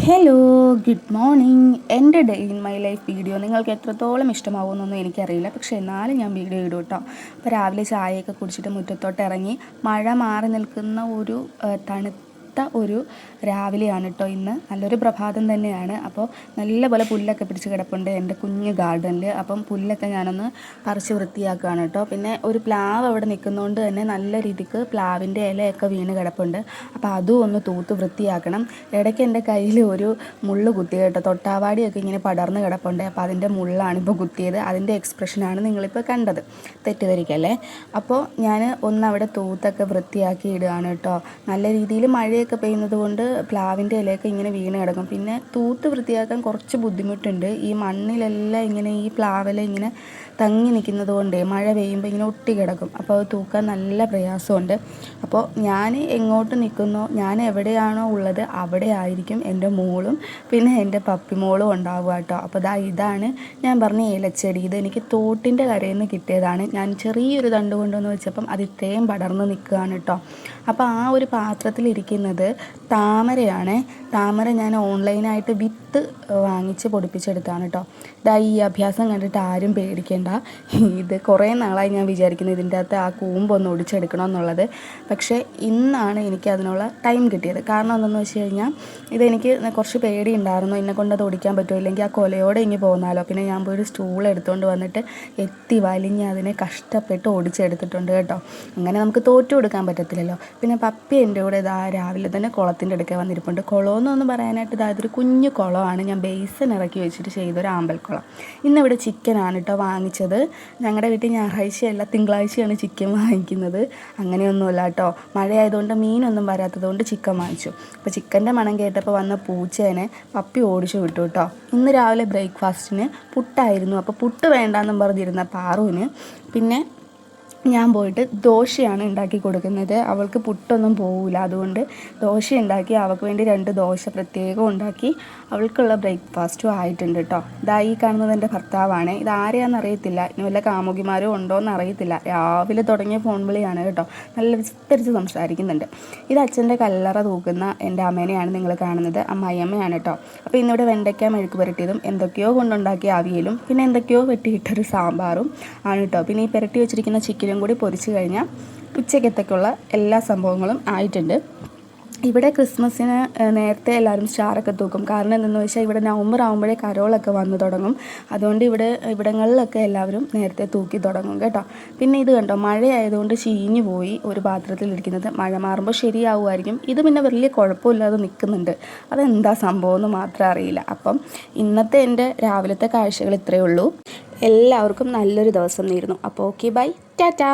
Hello, good morning. എൻ്റെ day in my life video നിങ്ങൾക്ക് എത്രത്തോളം ഇഷ്ടമാവുമെന്നൊന്നും എനിക്കറിയില്ല. പക്ഷേ എന്നാലും ഞാൻ വീഡിയോ ഇടും കേട്ടോ. അപ്പോൾ രാവിലെ ചായയൊക്കെ കുടിച്ചിട്ട് മുറ്റത്തോട്ട് ഇറങ്ങി മഴ മാറി നിൽക്കുന്ന ഒരു ഒരു രാവിലെയാണ് കേട്ടോ ഇന്ന്. നല്ലൊരു പ്രഭാതം തന്നെയാണ്. അപ്പോൾ നല്ലപോലെ പുല്ലൊക്കെ പിടിച്ച് കിടപ്പുണ്ട് എൻ്റെ കുഞ്ഞ് ഗാർഡനിൽ. അപ്പം പുല്ലൊക്കെ ഞാനൊന്ന് പറിച്ച് വൃത്തിയാക്കുകയാണ് കേട്ടോ. പിന്നെ ഒരു പ്ലാവ് അവിടെ നിൽക്കുന്നതുകൊണ്ട് തന്നെ നല്ല രീതിക്ക് പ്ലാവിൻ്റെ ഇലയൊക്കെ വീണ് കിടപ്പുണ്ട്. അപ്പോൾ അതും ഒന്ന് തൂത്ത് വൃത്തിയാക്കണം. ഇടയ്ക്ക് എൻ്റെ കയ്യിൽ ഒരു മുള്ള് കുത്തി കേട്ടോ. തൊട്ടാവാടിയൊക്കെ ഇങ്ങനെ പടർന്ന് കിടപ്പുണ്ട്. അപ്പോൾ അതിൻ്റെ മുള്ളാണ് ഇപ്പോൾ കുത്തിയത്. അതിൻ്റെ എക്സ്പ്രഷനാണ് നിങ്ങളിപ്പോൾ കണ്ടത്. തെറ്റിദ്ധരിക്കല്ലേ. അപ്പോൾ ഞാൻ ഒന്നവിടെ തൂത്തൊക്കെ വൃത്തിയാക്കി ഇടുകയാണ് കേട്ടോ. നല്ല രീതിയിൽ മഴയൊക്കെ പെയ്യുന്നത് കൊണ്ട് പ്ലാവിൻ്റെ ഇലയൊക്കെ ഇങ്ങനെ വീണ് കിടക്കും. പിന്നെ തൂത്ത് വൃത്തിയാക്കാൻ കുറച്ച് ബുദ്ധിമുട്ടുണ്ട്. ഈ മണ്ണിലെല്ലാം ഇങ്ങനെ ഈ പ്ലാവില ഇങ്ങനെ തങ്ങി നിൽക്കുന്നത് കൊണ്ട് മഴ പെയ്യുമ്പോൾ ഇങ്ങനെ ഒട്ടി കിടക്കും. അപ്പോൾ അത് തൂക്കാൻ നല്ല പ്രയാസമുണ്ട്. അപ്പോൾ ഞാൻ എങ്ങോട്ട് നിൽക്കുന്നോ, ഞാൻ എവിടെയാണോ ഉള്ളത് അവിടെ ആയിരിക്കും എൻ്റെ മോളും പിന്നെ എൻ്റെ പപ്പിമോളും ഉണ്ടാവുക കേട്ടോ. അപ്പോൾ ഇതാണ് ഞാൻ പറഞ്ഞ ഏലച്ചെടി. ഇത് എനിക്ക് തോട്ടിൻ്റെ കരയിൽ നിന്ന് കിട്ടിയതാണ്. ഞാൻ ചെറിയൊരു തണ്ട് കൊണ്ടുവന്ന് വെച്ചപ്പം അത് ഇത്രയും പടർന്ന് നിൽക്കുകയാണ് കേട്ടോ. അപ്പോൾ ആ ഒരു പാത്രത്തിലിരിക്കുന്നത് താമരയാണ്. താമര ഞാൻ ഓൺലൈനായിട്ട് വിത്ത് വാങ്ങിച്ച് പൊടിപ്പിച്ചെടുത്താണ് കേട്ടോ. ഈ അഭ്യാസം കണ്ടിട്ട് ആരും പേടിക്കേണ്ട. ഇത് കുറേ നാളായി ഞാൻ വിചാരിക്കുന്നത് ഇതിൻ്റെ അകത്ത് ആ കൂമ്പൊന്ന് ഒടിച്ചെടുക്കണം എന്നുള്ളത്. പക്ഷേ ഇന്നാണ് എനിക്ക് അതിനുള്ള ടൈം കിട്ടിയത്. കാരണം എന്താണെന്ന് വെച്ച് കഴിഞ്ഞാൽ ഇതെനിക്ക് കുറച്ച് പേടിയുണ്ടായിരുന്നു. എന്നെ കൊണ്ട് അത് ഒടിക്കാൻ പറ്റുമോ, ഇല്ലെങ്കിൽ ആ കൊലയോടെ ഇനി പോന്നാലോ. പിന്നെ ഞാൻ പോയി ഒരു സ്റ്റൂൾ എടുത്തുകൊണ്ട് വന്നിട്ട് എത്തി വലിഞ്ഞ് അതിനെ കഷ്ടപ്പെട്ട് ഒടിച്ചെടുത്തിട്ടുണ്ട് കേട്ടോ. അങ്ങനെ നമുക്ക് തോറ്റു കൊടുക്കാൻ പറ്റത്തില്ലല്ലോ. പിന്നെ പപ്പി എൻ്റെ കൂടെ രാവിലെ തന്നെ കുളത്തിൻ്റെ അടുക്കെ വന്നിരിപ്പുണ്ട്. കുളമെന്നൊന്ന് പറയാനായിട്ട് ഇതൊരു കുഞ്ഞു കുളമാണ്. ഞാൻ ബേസൻ ഇറക്കി വെച്ചിട്ട് ചെയ്തൊരു ആമ്പൽക്കുളം. ഇന്നിവിടെ ചിക്കനാണ് കേട്ടോ വാങ്ങിച്ചത്. ഞങ്ങളുടെ വീട്ടിൽ ഞായറാഴ്ചയല്ല തിങ്കളാഴ്ചയാണ് ചിക്കൻ വാങ്ങിക്കുന്നത്. അങ്ങനെയൊന്നുമില്ല കേട്ടോ. മഴയായതുകൊണ്ട് മീനൊന്നും വരാത്തതുകൊണ്ട് ചിക്കൻ വാങ്ങിച്ചു. അപ്പോൾ ചിക്കൻ്റെ മണം കേട്ടപ്പോൾ വന്ന പൂച്ചേനെ പപ്പി ഓടിച്ചു വിട്ടു കേട്ടോ. ഇന്ന് രാവിലെ ബ്രേക്ക്ഫാസ്റ്റിന് പുട്ടായിരുന്നു. അപ്പോൾ പുട്ട് വേണ്ടാന്നും പറഞ്ഞിരുന്ന പാറുവിന് പിന്നെ ഞാൻ പോയിട്ട് ദോശയാണ് ഉണ്ടാക്കി കൊടുക്കുന്നത്. അവൾക്ക് പുട്ടൊന്നും പോവില്ല. അതുകൊണ്ട് ദോശ ഉണ്ടാക്കി അവൾക്ക് വേണ്ടി 2 ദോശ പ്രത്യേകം ഉണ്ടാക്കി അവൾക്കുള്ള ബ്രേക്ക്ഫാസ്റ്റും ആയിട്ടുണ്ട് കേട്ടോ. ഈ കാണുന്നത് എൻ്റെ ഭർത്താവാണ്. ഇത് ആരെയാണെന്ന് അറിയത്തില്ല. ഇനി വല്ല കാമുകിമാരും ഉണ്ടോയെന്ന് അറിയത്തില്ല. രാവിലെ തുടങ്ങിയ ഫോൺ വിളിയാണ് കേട്ടോ. നല്ല വിസ്തരിച്ച് സംസാരിക്കുന്നുണ്ട്. ഇത് അച്ഛൻ്റെ കല്ലറ തൂക്കുന്ന എൻ്റെ അമ്മേനെയാണ് നിങ്ങൾ കാണുന്നത്. അമ്മായിയമ്മയാണ് കേട്ടോ. അപ്പോൾ ഇന്നിവിടെ വെണ്ടയ്ക്ക മെഴുക്ക് പുരട്ടിയതും എന്തൊക്കെയോ കൊണ്ടുണ്ടാക്കിയ അവിയലും പിന്നെ എന്തൊക്കെയോ വെട്ടിയിട്ടൊരു സാമ്പാറും ആണ് കേട്ടോ. പിന്നെ ഈ പുരട്ടി വെച്ചിരിക്കുന്ന ചിക്കനും കൂടി പൊരിച്ചു കഴിഞ്ഞാൽ ഉച്ചക്കത്തേക്കുള്ള എല്ലാ സംഭവങ്ങളും ആയിട്ടുണ്ട്. ഇവിടെ ക്രിസ്മസിന് നേരത്തെ എല്ലാവരും സ്റ്റാറൊക്കെ തൂക്കും. കാരണം എന്തെന്ന് വെച്ചാൽ ഇവിടെ നവംബർ ആകുമ്പോഴേ കരോളൊക്കെ വന്നു തുടങ്ങും. അതുകൊണ്ട് ഇവിടങ്ങളിലൊക്കെ എല്ലാവരും നേരത്തെ തൂക്കി തുടങ്ങും കേട്ടോ. പിന്നെ ഇത് കണ്ടോ, മഴയായതുകൊണ്ട് ചീഞ്ഞു പോയി ഒരു പാത്രത്തിലിരിക്കുന്നത്. മഴ മാറുമ്പോൾ ശരിയാവുമായിരിക്കും. ഇത് പിന്നെ വലിയ കുഴപ്പമില്ലാതെ നിൽക്കുന്നുണ്ട്. അതെന്താ സംഭവം എന്ന് മാത്രം അറിയില്ല. അപ്പം ഇന്നത്തെ എൻ്റെ രാവിലത്തെ കാഴ്ചകൾ ഇത്രയേ ഉള്ളൂ. എല്ലാവർക്കും നല്ലൊരു ദിവസം നേരുന്നു. അപ്പോൾ ഓക്കെ, ബൈ, ടാറ്റാ.